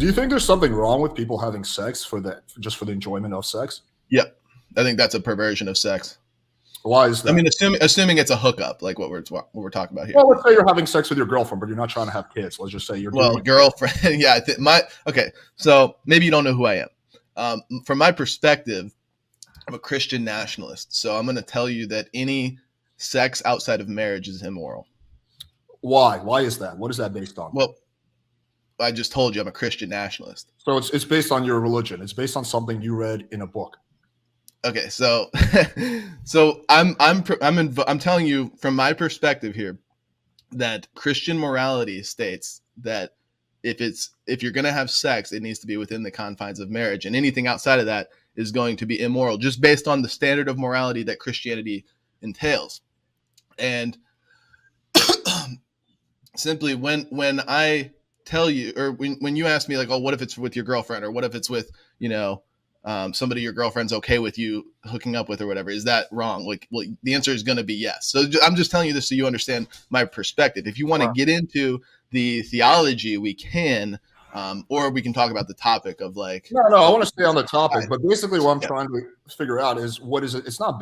Do you think there's something wrong with people having sex just for the enjoyment of sex? Yeah, I think that's a perversion of sex. Why is that? I mean, assuming it's a hookup, like what we're talking about here. Well, let's say you're having sex with your girlfriend, but you're not trying to have kids. Let's just say you're doing girlfriend. Yeah, okay. So maybe you don't know who I am. From my perspective, I'm a Christian nationalist. So I'm going to tell you that any sex outside of marriage is immoral. Why? Why is that? What is that based on? Well, I just told you I'm a Christian nationalist. So it's based on your religion. It's based on something you read in a book. Okay, so I'm telling you from my perspective here that Christian morality states that if you're going to have sex, it needs to be within the confines of marriage, and anything outside of that is going to be immoral, just based on the standard of morality that Christianity entails. And simply when I tell you, or when you ask me like, oh, what if it's with your girlfriend, or what if it's with, somebody your girlfriend's okay with you hooking up with or whatever, is that wrong? Well, the answer is going to be yes. So I'm just telling you this so you understand my perspective. If you want to get into the theology, we can, or we can talk about the topic of like. No, I want to stay on the topic, but basically what I'm trying to figure out is what is it? It's not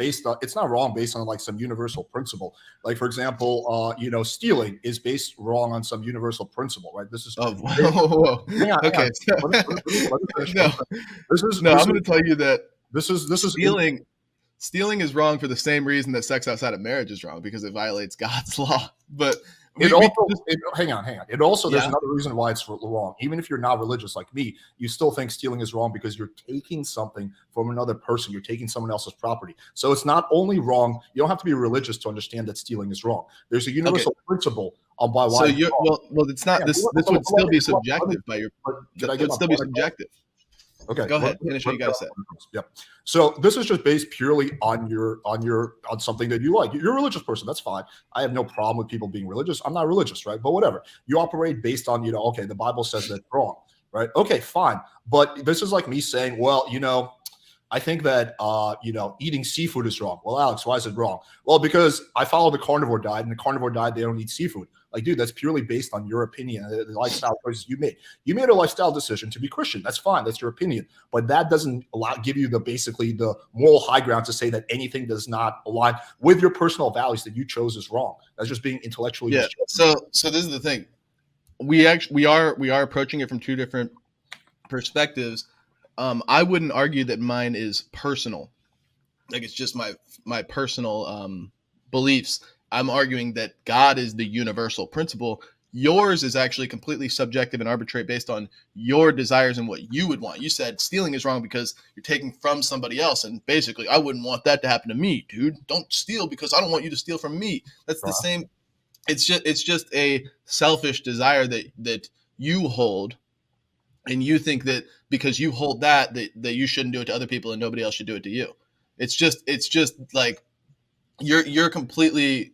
wrong based on like some universal principle. Like for example, stealing is based wrong on some universal principle, right? This is whoa. Okay. I'm going to tell you that this is stealing is wrong for the same reason that sex outside of marriage is wrong, because it violates God's law. But hang on. It also, there's another reason why it's wrong. Even if you're not religious like me, you still think stealing is wrong because you're taking something from another person. You're taking someone else's property. So it's not only wrong. You don't have to be religious to understand that stealing is wrong. There's a universal principle on why. So it's not. This would still be subjective by your. It would still be subjective. Okay, go ahead. Finish what you got to say. Yep. So this is just based purely on something that you like. You're a religious person. That's fine. I have no problem with people being religious. I'm not religious, right? But whatever. You operate based on, okay, the Bible says that's wrong, right? Okay, fine. But this is like me saying, well, I think that, eating seafood is wrong. Well, Alex, why is it wrong? Well, because I follow the carnivore diet, and the carnivore diet, they don't eat seafood. Like, dude, that's purely based on your opinion, the lifestyle choices you made. You made a lifestyle decision to be Christian. That's fine. That's your opinion. But that doesn't give you the moral high ground to say that anything does not align with your personal values that you chose is wrong. That's just being intellectually. Yeah. So this is the thing. We are approaching it from two different perspectives. I wouldn't argue that mine is personal. Like, it's just my personal beliefs. I'm arguing that God is the universal principle. Yours is actually completely subjective and arbitrary based on your desires and what you would want. You said stealing is wrong because you're taking from somebody else. And basically, I wouldn't want that to happen to me, dude. Don't steal because I don't want you to steal from me. That's the same. It's just a selfish desire that you hold. And you think that because you hold that you shouldn't do it to other people and nobody else should do it to you. It's just like you're completely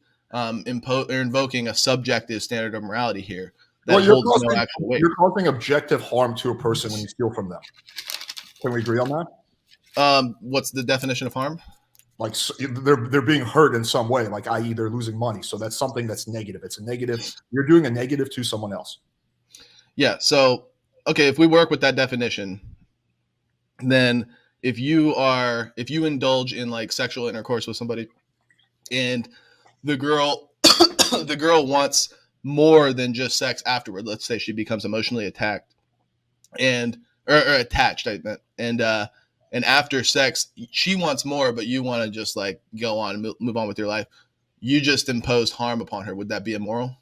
invoking a subjective standard of morality here that holds no actual weight. You're causing objective harm to a person when you steal from them. Can we agree on that? What's the definition of harm? Like they're being hurt in some way, like i.e. they're losing money. So that's something that's negative. It's a negative. You're doing a negative to someone else. Yeah. So, okay, if we work with that definition, then if you indulge in like sexual intercourse with somebody and the girl wants more than just sex afterward, let's say she becomes emotionally attacked or attached, I meant, and after sex she wants more, but you want to just like go on and move on with your life, you just impose harm upon her. Would that be immoral?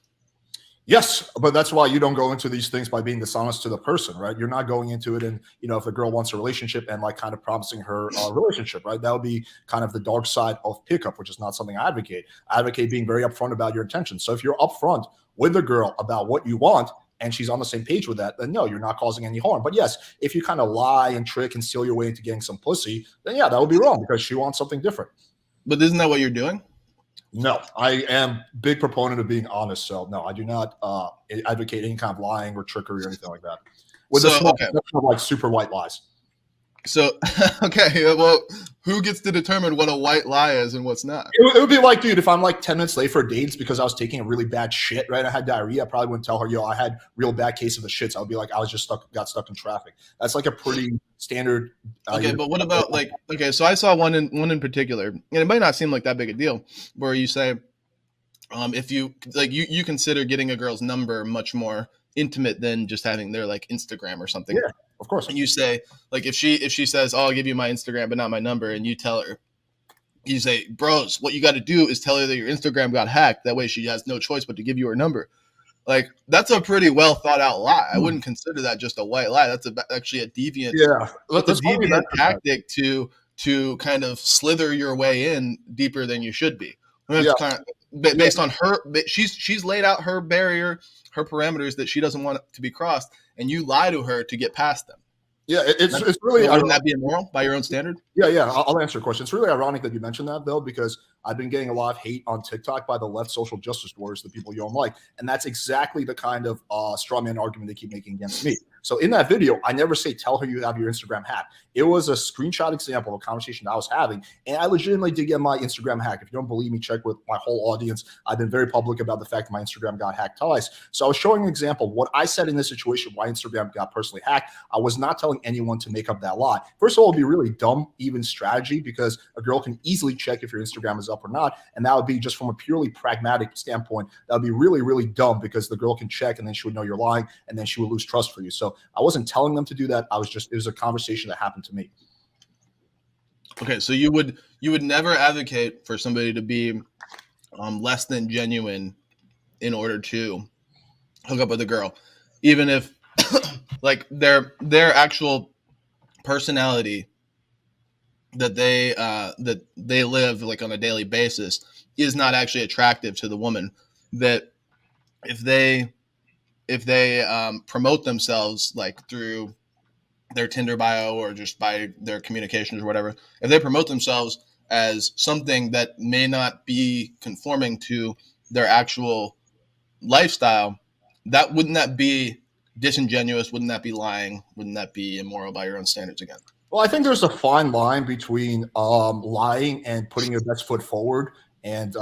Yes, but that's why you don't go into these things by being dishonest to the person, right? You're not going into it and, if a girl wants a relationship and like kind of promising her a relationship, right? That would be kind of the dark side of pickup, which is not something I advocate. I advocate being very upfront about your intentions. So if you're upfront with the girl about what you want and she's on the same page with that, then no, you're not causing any harm. But yes, if you kind of lie and trick and steal your way into getting some pussy, then yeah, that would be wrong because she wants something different. But isn't that what you're doing? No, I am big proponent of being honest. So no, I do not advocate any kind of lying or trickery or anything like that. With like super white lies. So, okay, well, who gets to determine what a white lie is and what's not? It would be like, dude, if I'm like 10 minutes late for dates because I was taking a really bad shit, right? I had diarrhea. I probably wouldn't tell her, yo, I had real bad case of the shits. I would be like, I was just got stuck in traffic. That's like a pretty standard. Okay, but what about like, okay, so I saw one in particular, and it might not seem like that big a deal, where you say, if you like, you consider getting a girl's number much more intimate than just having their like Instagram or something. Yeah, of course. And you say, like, if she says, "Oh, I'll give you my Instagram, but not my number," and you tell her, you say, "Bros, what you got to do is tell her that your Instagram got hacked. That way, she has no choice but to give you her number." Like, that's a pretty well thought out lie. I wouldn't consider that just a white lie. That's actually a deviant, deviant tactic to kind of slither your way in deeper than you should be. That's kind of based on her. She's laid out her barrier, her parameters that she doesn't want to be crossed, and you lie to her to get past them. Yeah, it's really. Wouldn't that be immoral by your own standard? Yeah. I'll answer your question. It's really ironic that you mentioned that, though, because I've been getting a lot of hate on TikTok by the left social justice warriors, the people you don't like. And that's exactly the kind of straw man argument they keep making against me. So in that video, I never say, tell her you have your Instagram hacked. It was a screenshot example of a conversation I was having. And I legitimately did get my Instagram hacked. If you don't believe me, check with my whole audience. I've been very public about the fact that my Instagram got hacked twice. So I was showing an example of what I said in this situation, why Instagram got personally hacked. I was not telling anyone to make up that lie. First of all, it'd be really dumb, even strategy, because a girl can easily check if your Instagram is up or not. And that would be just from a purely pragmatic standpoint. That would be really, really dumb because the girl can check and then she would know you're lying and then she would lose trust for you. So I wasn't telling them to do that. It was a conversation that happened to me. Okay, so you would never advocate for somebody to be less than genuine in order to hook up with a girl, even if like their actual personality that they live like on a daily basis is not actually attractive to the woman. That if they promote themselves like through their Tinder bio or just by their communications or whatever, if they promote themselves as something that may not be conforming to their actual lifestyle, wouldn't that be disingenuous? Wouldn't that be lying? Wouldn't that be immoral by your own standards again? Well, I think there's a fine line between lying and putting your best foot forward and,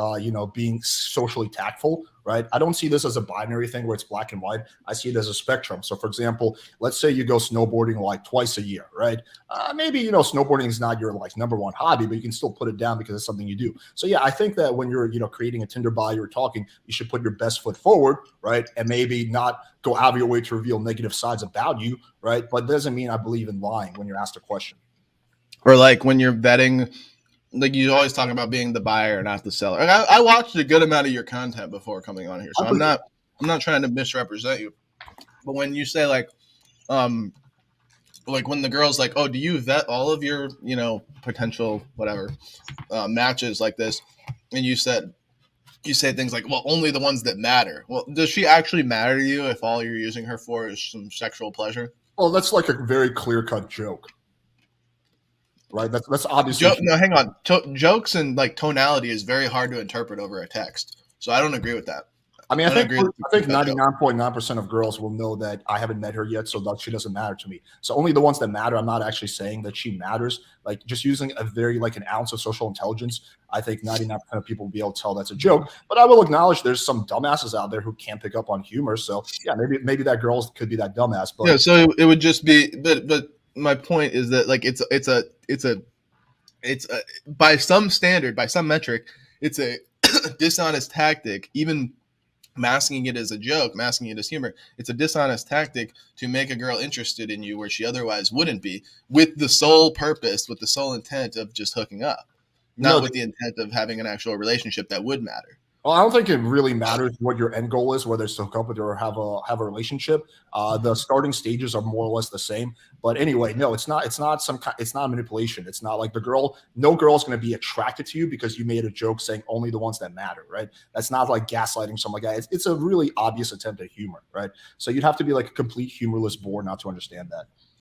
being socially tactful, right? I don't see this as a binary thing where it's black and white. I see it as a spectrum. So, for example, let's say you go snowboarding like twice a year, right? Maybe, snowboarding is not your like number one hobby, but you can still put it down because it's something you do. So, yeah, I think that when you're, creating a Tinder bio, you're talking, you should put your best foot forward, right? And maybe not go out of your way to reveal negative sides about you, right? But that doesn't mean I believe in lying when you're asked a question. Or like when you're vetting, like you always talk about being the buyer, not the seller. Like I watched a good amount of your content before coming on here, so I'm not trying to misrepresent you. But when you say like when the girl's like, "Oh, do you vet all of your potential whatever matches like this?" and you say things like, "Well, only the ones that matter." Well, does she actually matter to you if all you're using her for is some sexual pleasure? Well, that's like a very clear-cut joke. Right, that's obviously. No, hang on. Jokes and like tonality is very hard to interpret over a text, so I don't agree with that. I mean, I think 99.9% of girls will know that I haven't met her yet, so that she doesn't matter to me. So only the ones that matter. I'm not actually saying that she matters. Like just using a very like an ounce of social intelligence, I think 99% of people will be able to tell that's a joke. But I will acknowledge there's some dumbasses out there who can't pick up on humor. So yeah, maybe that girl could be that dumbass. But yeah, so it would just be, but my point is that like it's a by some standard, by some metric, it's a dishonest tactic, even masking it as a joke, masking it as humor. It's a dishonest tactic to make a girl interested in you where she otherwise wouldn't be, with the sole purpose, with the sole intent of just hooking up, not with the intent of having an actual relationship that would matter. Well, I don't think it really matters what your end goal is, whether it's to hook up with or have a relationship. The starting stages are more or less the same. But anyway, no, it's not manipulation. It's not like no girl's going to be attracted to you because you made a joke saying only the ones that matter, right? That's not like gaslighting something like that. It's a really obvious attempt at humor, right? So you'd have to be like a complete humorless bore not to understand that.